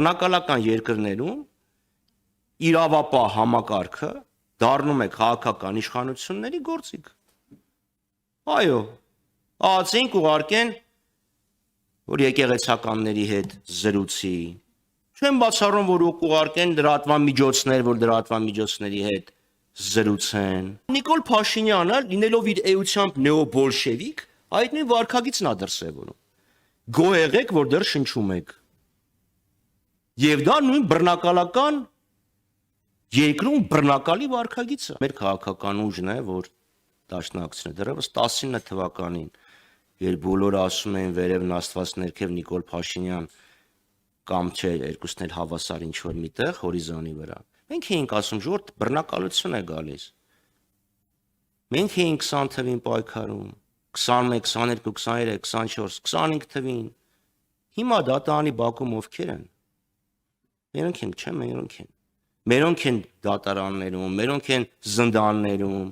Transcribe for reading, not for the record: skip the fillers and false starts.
բռնակալական երկրներում իրավապահ համակարգը դառնում է քաղաքական իշխանությունների գործիք։ Այո, ահացինք ուղարկեն, որ եկեղեցականների հետ զրուցի, չեմ բացառում, որ ուղարկեն լրատվամիջոցներ, որ լրատվամիջոցների հետ զրուցեն։ Նիկոլ Փաշինյանը, լինելով իր էությամբ նեոբոլշևիկ, այդ նույն վարքագիծն է դրսևորում։ Գոհ եղեք, որ դեռ շնչում եք։ Եվ դա նույն բռնակալական երկրում բռնակալի վարքագիծը։ Մեր քաղաքական ուժն է, որ դաշնակցն է դեռևս 19 թվականին, երբ բոլորը ասում են վերև Աստված ներքև Նիկոլ Փաշինյան կամ չէ, երկուսն էլ հավասար ինչ-որ միտեղ հորիզոնի վրա։ Մենք էինք ասում, ժողովուրդ բռնակալություն է գալիս։ Մենք էինք 20 թվին պայքարում, 21, 22, 23, 24, 25 թվին։ Հիմա դատարանի բակում ովքեր են։ Մերոնք ենք, չէ՞, մերոնք են։ Մերոնք են դատարաններում, մերոնք են զնդաններում։